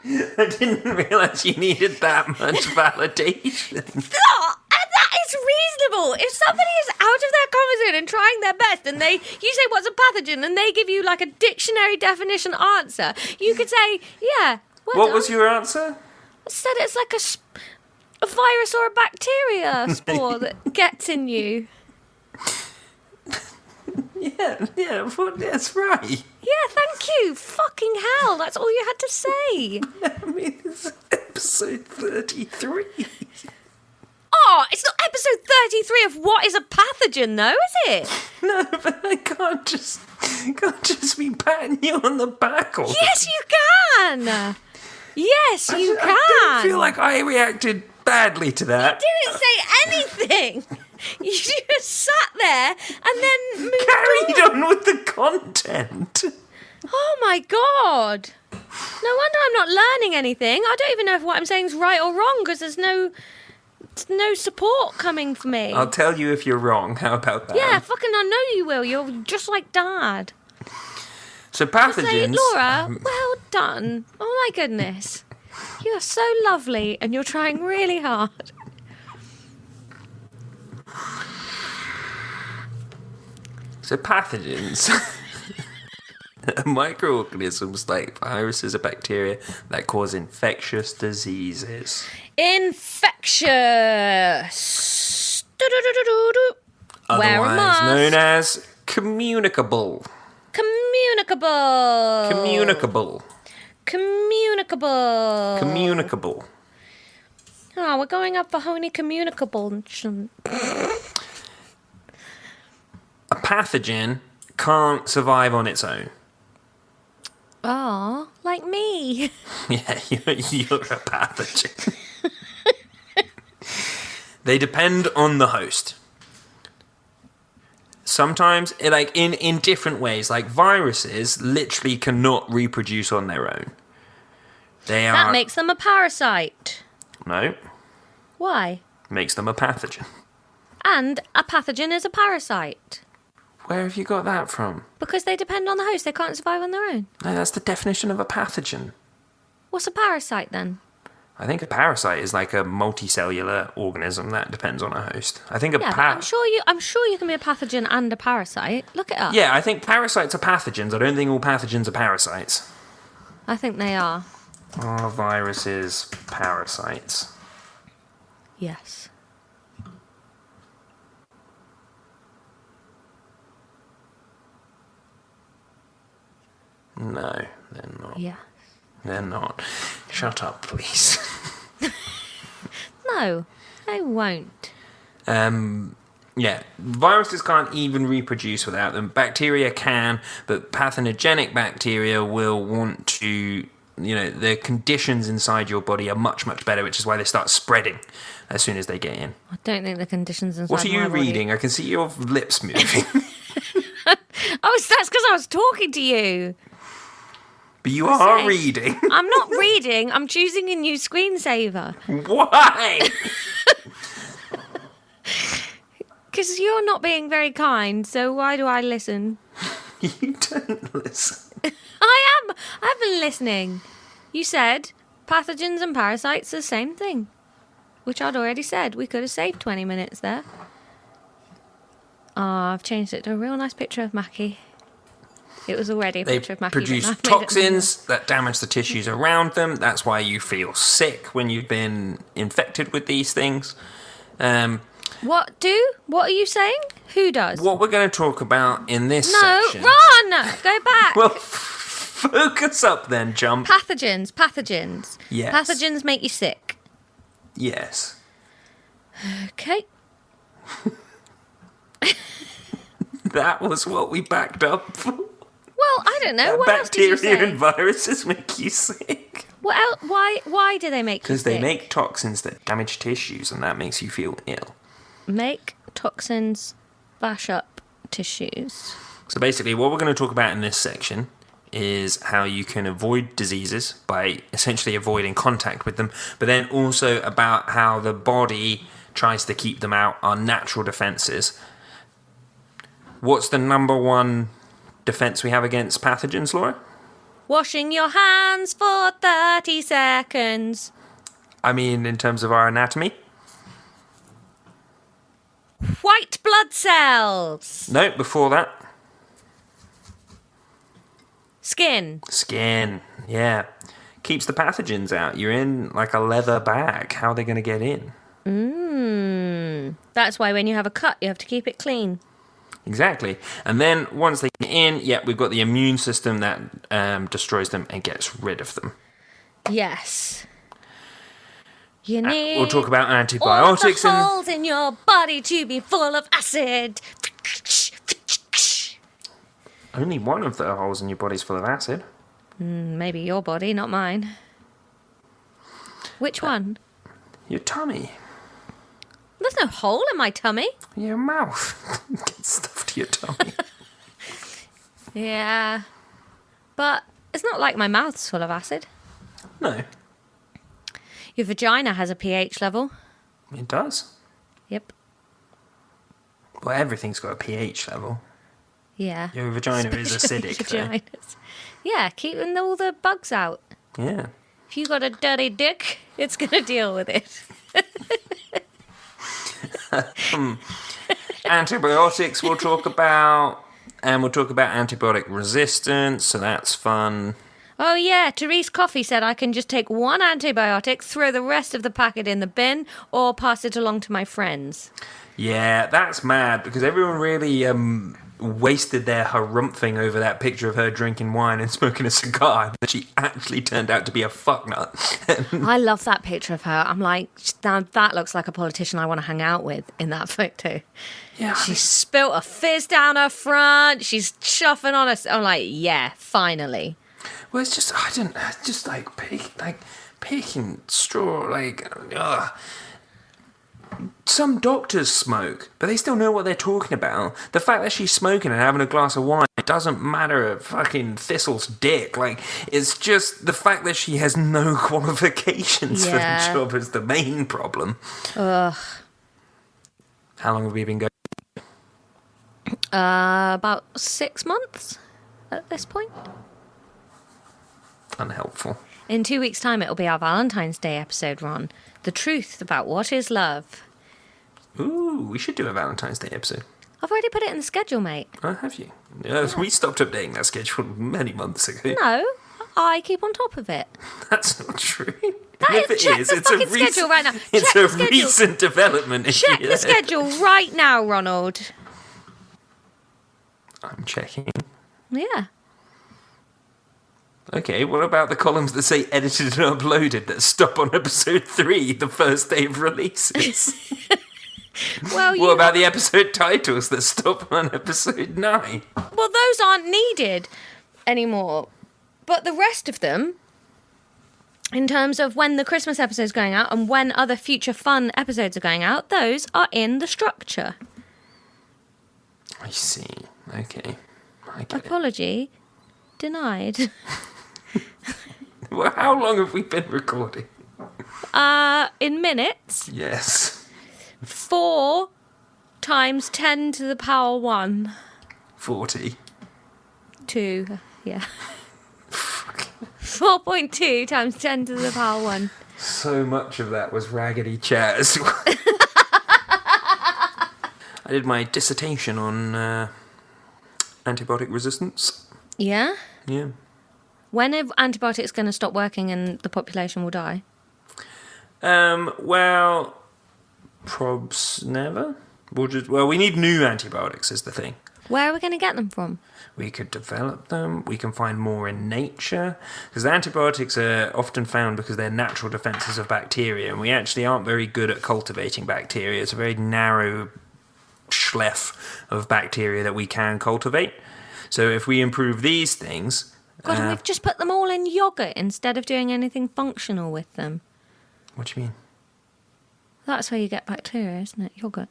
I didn't realise you needed that much validation. That is reasonable. If somebody is out of their comfort zone and trying their best and you say what's a pathogen and they give you like a dictionary definition answer, you could say, yeah. What was your answer? I said it's like a virus or a bacteria spore that gets in you. Yeah, well, that's right. Yeah, thank you. Fucking hell, that's all you had to say. I mean, it's episode 33. Oh, it's not episode 33 of What is a Pathogen, though, is it? No, but I can't just be patting you on the back all Yes, you can. Yes, you can. I don't feel like I reacted badly to that. You didn't say anything. You just sat there and then moved Carried on with the content. Oh my god. No wonder I'm not learning anything. I don't even know if what I'm saying is right or wrong because there's no support coming for me. I'll tell you if you're wrong. How about that? Yeah, fucking I know you will. You're just like Dad. So pathogens... Say, Laura, well done. Oh my goodness. You are so lovely and you're trying really hard. So pathogens are microorganisms like viruses or bacteria that cause infectious diseases. Infectious. Do-do-do-do-do-do. Wear a Otherwise mask. known as communicable. Communicable. Communicable. Communicable. Communicable. Oh, we're going up for honey communicable. A pathogen can't survive on its own. Oh, like me. Yeah, you're a pathogen. They depend on the host. Sometimes, like in different ways, like viruses literally cannot reproduce on their own. That makes them a parasite. No. Why? Makes them a pathogen. And a pathogen is a parasite. Where have you got that from? Because they depend on the host. They can't survive on their own. No, that's the definition of a pathogen. What's a parasite then? I think a parasite is like a multicellular organism that depends on a host. I think I'm sure you can be a pathogen and a parasite. Look it up. Yeah, I think parasites are pathogens. I don't think all pathogens are parasites. I think they are. Are viruses parasites? Yes. No, they're not. Yeah. They're not. Shut up, please. No, they won't. Yeah, viruses can't even reproduce without them. Bacteria can, but pathogenic bacteria will want to, the conditions inside your body are much, much better, which is why they start spreading as soon as they get in. I don't think the conditions inside What are you my body- reading? I can see your lips moving. Oh, that's because I was talking to you. But you are reading. I'm not reading. I'm choosing a new screensaver. Why? Because you're not being very kind, so why do I listen? You don't listen. I've been listening. You said pathogens and parasites are the same thing, which I'd already said. We could have saved 20 minutes there. Oh, I've changed it to a real nice picture of Mackie. It was already a They picture of Mackie. produce but I've made it toxins that damage the tissues around them. That's why you feel sick when you've been infected with these things. What are you saying? Who does? What we're going to talk about in this No, section... run! Go back! Well, focus up then, Jump. Pathogens. Yes. Pathogens make you sick. Yes. Okay. That was what we backed up for. Well, I don't know. What else did you Bacteria say? and viruses make you sick. What else? Why do they make you Because sick? they make toxins that damage tissues, and that makes you feel ill. Make toxins bash up tissues. So basically, what we're going to talk about in this section is how you can avoid diseases by essentially avoiding contact with them, but then also about how the body tries to keep them out, our natural defenses. What's the number one defense we have against pathogens, Laura? Washing your hands for 30 seconds. I mean, in terms of our anatomy? White blood cells. No, before that. Skin. Skin, yeah. Keeps the pathogens out. You're in like a leather bag. How are they going to get in? That's why when you have a cut, you have to keep it clean. Exactly. And then once they get in, we've got the immune system that destroys them and gets rid of them. Yes. You need We'll talk about antibiotics. all the holes in your body to be full of acid. Only one of the holes in your body's full of acid. Maybe your body, not mine. Which one? Your tummy. There's no hole in my tummy. Your mouth. Get stuff to your tummy. Yeah. But it's not like my mouth's full of acid. No, Your vagina has a pH level. it does. Yep. Well, everything's got a pH level. Yeah. Your vagina is acidic, though. Vaginas. Yeah, keeping all the bugs out. Yeah. If you got a dirty dick, it's going to deal with it. Antibiotics we'll talk about. And we'll talk about antibiotic resistance, so that's fun. Oh, yeah. Therese Coffey said I can just take one antibiotic, throw the rest of the packet in the bin, or pass it along to my friends. Yeah, that's mad, because everyone really wasted their harumphing over that picture of her drinking wine and smoking a cigar, but she actually turned out to be a fucknut. I love that picture of her. I'm like, now that looks like a politician I want to hang out with in that photo. Yeah, She spilt a fizz down her front. She's chuffing on us. I'm like, yeah, finally. well, it's just, just like picking straw, ugh. Some doctors smoke, but they still know what they're talking about. The fact that she's smoking and having a glass of wine doesn't matter a fucking thistle's dick. It's just the fact that she has no qualifications for the job is the main problem. Ugh. How long have we been going? About 6 months at this point. Unhelpful. In 2 weeks' time, it'll be our Valentine's Day episode, Ron. The truth about what is love. Ooh, we should do a Valentine's Day episode. I've already put it in the schedule, mate. Oh, have you? Yeah. We stopped updating that schedule many months ago. No, I keep on top of it. That's not true. Check the fucking schedule right now. It's Check a the schedule. recent development. Check the schedule right now, Ronald. I'm checking. Yeah. Okay, what about the columns that say edited and uploaded that stop on episode 3, the first day of releases? Well, What about the episode titles that stop on episode 9? Well, those aren't needed anymore. But the rest of them, in terms of when the Christmas episode's going out and when other future fun episodes are going out, those are in the structure. I see. Okay. I get it. Apology denied. Well, how long have we been recording? In minutes, Yes. 4 times 10 to the power 1. 40. 2, yeah. 4.2 times 10 to the power 1. So much of that was Raggedy chat as well. I did my dissertation on antibiotic resistance. Yeah? Yeah. When are antibiotics going to stop working and the population will die? Well, probs never. We need new antibiotics is the thing. Where are we going to get them from? We could develop them. We can find more in nature. Because antibiotics are often found because they're natural defences of bacteria, and we actually aren't very good at cultivating bacteria. It's a very narrow schleff of bacteria that we can cultivate. So if we improve these things... God, and we've just put them all in yoghurt instead of doing anything functional with them. What do you mean? That's where you get bacteria, isn't it? Yoghurt.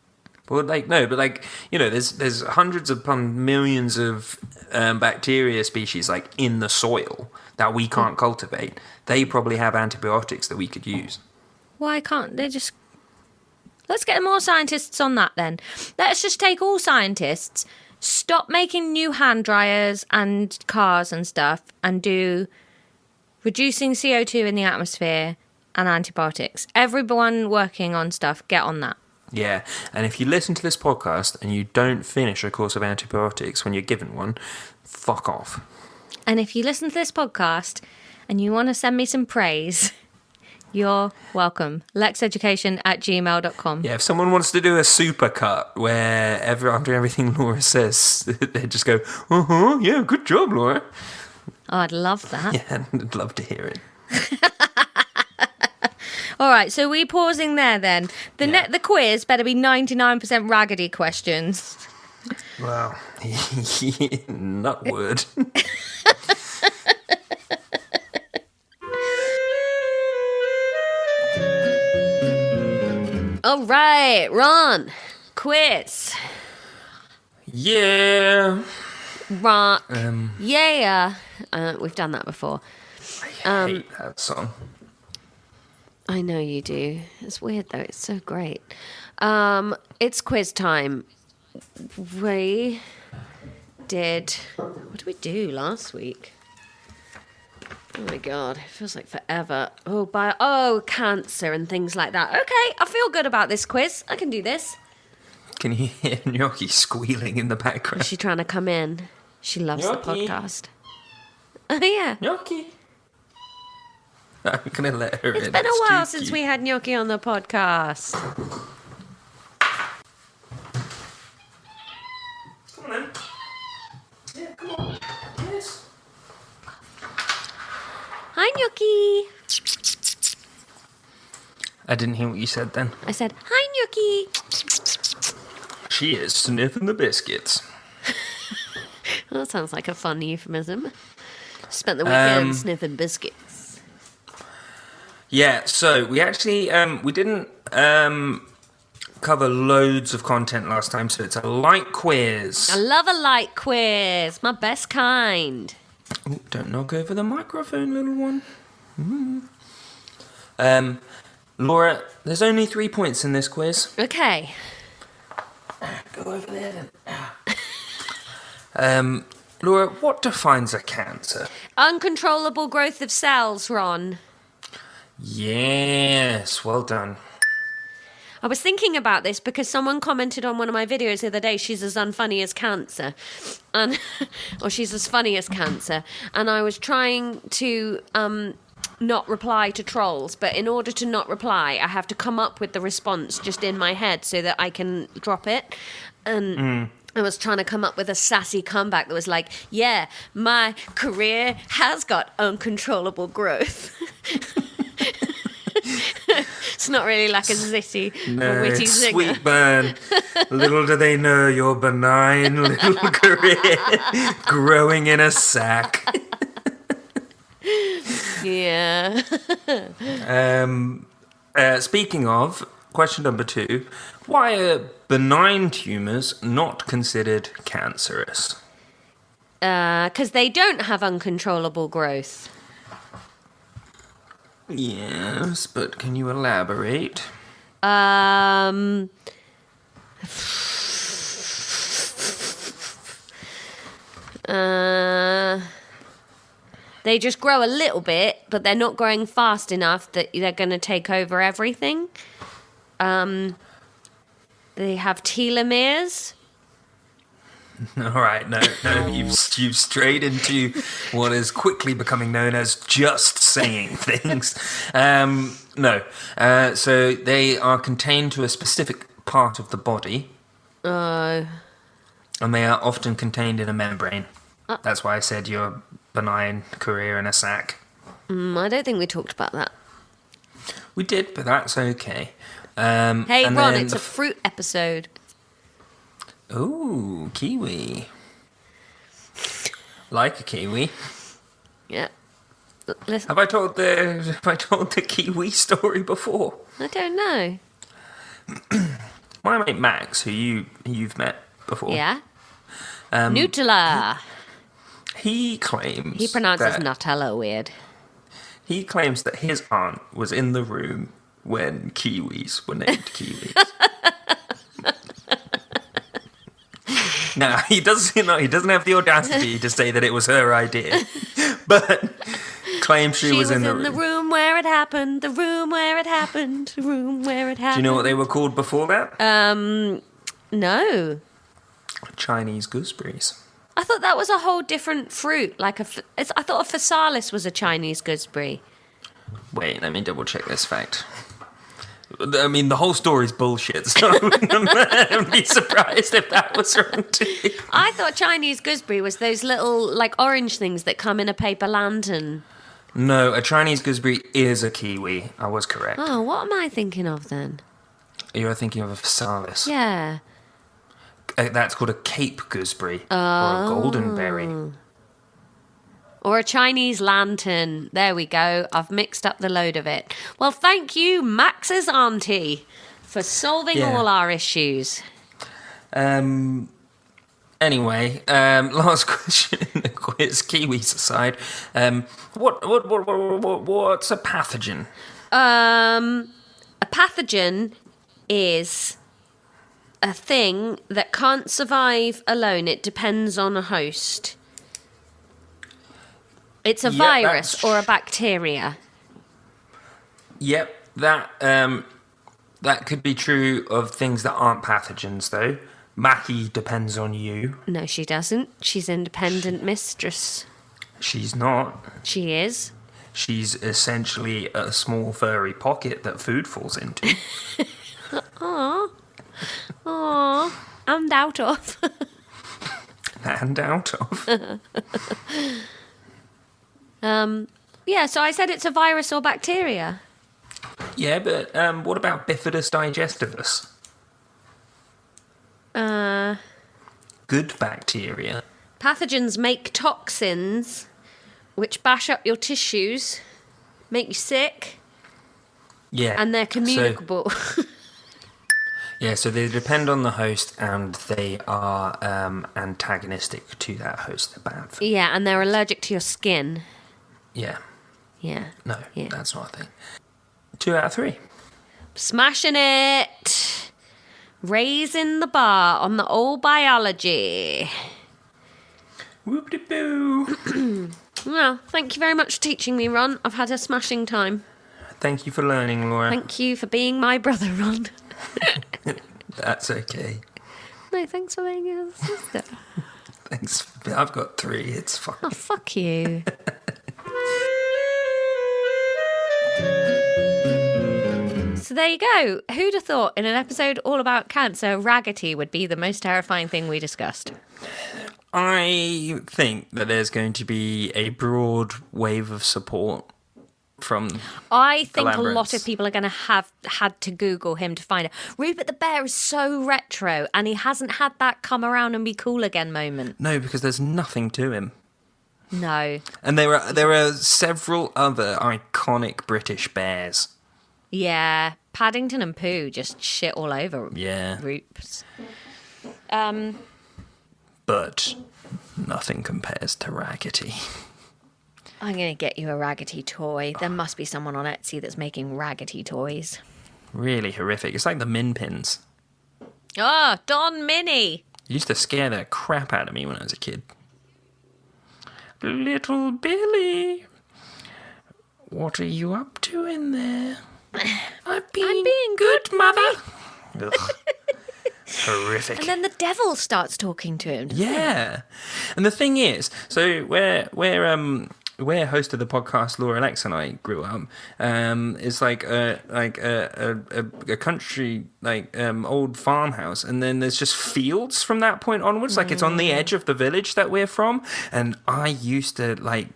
Well, there's hundreds upon millions of bacteria species in the soil that we can't cultivate. They probably have antibiotics that we could use. Why can't they just... Let's get more scientists on that then. Let's just take all scientists, stop making new hand dryers and cars and stuff, and do reducing CO2 in the atmosphere and antibiotics. Everyone working on stuff, get on that. Yeah, and if you listen to this podcast and you don't finish a course of antibiotics when you're given one, fuck off. And if you listen to this podcast and you want to send me some praise, you're welcome. LexxEducation@gmail.com. Yeah, if someone wants to do a supercut where after everything Laura says, they just go, yeah, good job, Laura. Oh, I'd love that. Yeah, I'd love to hear it. All right, so we're pausing there then. The quiz better be 99% Raggedy questions. Well, Nutwood. All right, Ron. Quiz. Yeah. Rock. Yeah. We've done that before. I hate that song. I know you do. It's weird though. It's so great. It's quiz time. We did... What did we do last week? Oh my God, it feels like forever. Cancer and things like that. Okay, I feel good about this quiz. I can do this. Can you hear Gnocchi squealing in the background? Is she trying to come in? She loves Gnocchi. the podcast. Oh yeah. Gnocchi. I'm going to let her in. It's been a while since we had Gnocchi on the podcast. Come on then. Yeah, come on. Yes. Hi, Gnocchi. I didn't hear what you said then. I said, hi, Gnocchi. She is sniffing the biscuits. Well, that sounds like a fun euphemism. Spent the weekend sniffing biscuits. Yeah, so we actually we didn't cover loads of content last time, so it's a light quiz. I love a light quiz. My best kind. Ooh, don't knock over the microphone, little one. Laura, there's only 3 points in this quiz. Okay. Go over there then. Laura, what defines a cancer? Uncontrollable growth of cells, Ron. Yes, well done. I was thinking about this because someone commented on one of my videos the other day, she's as unfunny as cancer. And, or she's as funny as cancer. And I was trying to not reply to trolls, but in order to not reply, I have to come up with the response just in my head so that I can drop it. And I was trying to come up with a sassy comeback that was like, yeah, my career has got uncontrollable growth. It's not really like a zitty or witty singer. Sweet burn. Little do they know your benign little career growing in a sack. Yeah. Speaking of, question number 2. Why are benign tumours not considered cancerous? Because they don't have uncontrollable growth. Yes, but can you elaborate? They just grow a little bit, but they're not growing fast enough that they're going to take over everything. They have telomeres. All right, no, you've strayed into what is quickly becoming known as just saying things. No, so they are contained to a specific part of the body. And they are often contained in a membrane. That's why I said your benign career in a sack. I don't think we talked about that. We did, but that's okay. Hey, Ron, it's a fruit episode. Ooh, kiwi. Like a kiwi. Yeah. Listen. Have I told the kiwi story before? I don't know. My mate Max, who you've met before. Yeah. Nutella. He claims He pronounces Nutella weird. He claims that his aunt was in the room when kiwis were named kiwis. Now he doesn't have the audacity to say that it was her idea, but claims she was in the room. The room where it happened. The room where it happened. The room where it happened. Do you know what they were called before that? No. Chinese gooseberries. I thought that was a whole different fruit. I thought a physalis was a Chinese gooseberry. Wait, let me double check this fact. I mean, the whole story's bullshit, so I wouldn't be surprised if that was wrong too. I thought Chinese gooseberry was those little, orange things that come in a paper lantern. No, a Chinese gooseberry is a kiwi. I was correct. Oh, what am I thinking of then? You're thinking of a physalis. Yeah. That's called a Cape gooseberry or a golden berry. Or a Chinese lantern. There we go. I've mixed up the load of it. Well, thank you, Max's auntie, for solving all our issues. Anyway, last question in the quiz, kiwis aside. What's a pathogen? A pathogen is a thing that can't survive alone. It depends on a host. It's a virus or a bacteria. Yep, that could be true of things that aren't pathogens, though. Mackie depends on you. No, she doesn't. She's independent mistress. She's not. She is. She's essentially a small furry pocket that food falls into. Aww. And out of. And out of. Yeah, so I said it's a virus or bacteria. Yeah, but what about Bifidus digestivus? Good bacteria. Pathogens make toxins which bash up your tissues, make you sick. Yeah. And they're communicable. So they depend on the host and they are antagonistic to that host. They're bad for Yeah, and they're allergic to your skin. Yeah. Yeah. No, yeah. That's not a thing. 2 out of 3. Smashing it. Raising the bar on the old biology. Whoop-de-boo. Well, thank you very much for teaching me, Ron. I've had a smashing time. Thank you for learning, Laura. Thank you for being my brother, Ron. That's okay. No, thanks for being your sister. Thanks. I've got 3. It's fine. Oh, fuck you. So there you go. Who'd have thought in an episode all about cancer, Raggety would be the most terrifying thing we discussed? I think that there's going to be a broad wave of support from I think a collaborates. lot of people are going to have had to Google him to find it. Rupert the Bear is so retro, and he hasn't had that come around and be cool again moment. No, because there's nothing to him. No. And there are several other iconic British bears. Yeah. Paddington and Pooh just shit all over Yeah. Roops. But nothing compares to Raggety. I'm going to get you a Raggety toy. There must be someone on Etsy that's making Raggety toys. Really horrific. It's like the Min Pins. Oh, Don Minnie. Used to scare the crap out of me when I was a kid. Little Billy, what are you up to in there? I'm being good, Mother. Ugh. Horrific. And then the devil starts talking to him. Yeah. And the thing is, so where host of the podcast Laura Lexx and I grew up, is like a country old farmhouse, and then there's just fields from that point onwards. Like it's on the edge of the village that we're from, and I used to like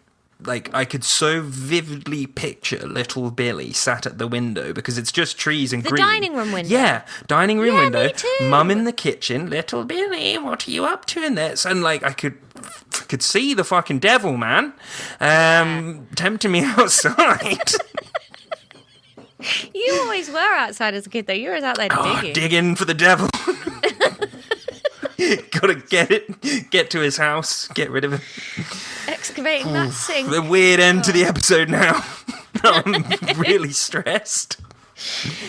I could so vividly picture little Billy sat at the window because it's just trees and The green. dining room window. Yeah, dining room Yeah, window. me too. Mum in the kitchen. Little Billy, what are you up to in there? And like I could see the fucking devil, man, tempting me outside. You always were outside as a kid, though. You were out there digging. Digging for the devil. Gotta get to his house, get rid of him. Excavating that sink. The weird end to the episode now. I'm really stressed.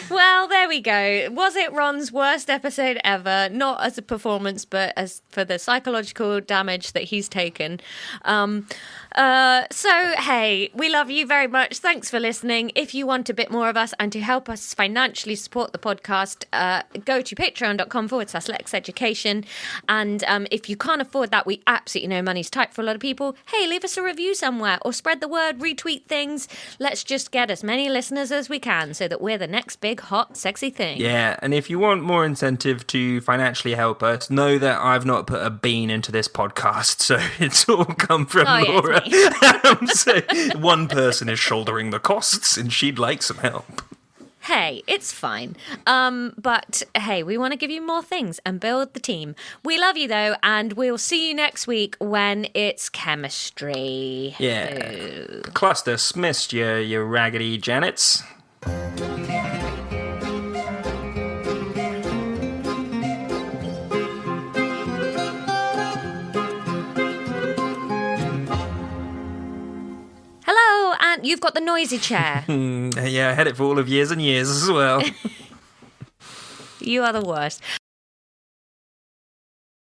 Well, there we go. Was it Ron's worst episode ever? Not as a performance, but as for the psychological damage that he's taken. So, hey, we love you very much. Thanks for listening. If you want a bit more of us and to help us financially support the podcast, go to patreon.com/Lexx Education. And if you can't afford that, we absolutely know money's tight for a lot of people. Hey, leave us a review somewhere or spread the word, retweet things. Let's just get as many listeners as we can so that we're the next big, hot, sexy thing. Yeah, and if you want more incentive to financially help us, know that I've not put a bean into this podcast, so it's all come from Laura. So one person is shouldering the costs, and she'd like some help. Hey, it's fine. But hey, we want to give you more things and build the team. We love you though, and we'll see you next week when it's chemistry. Yeah. Cluster smissed you raggedy Janets. Hello, and you've got the noisy chair. Yeah, I had it for all of years and years as well. You are the worst.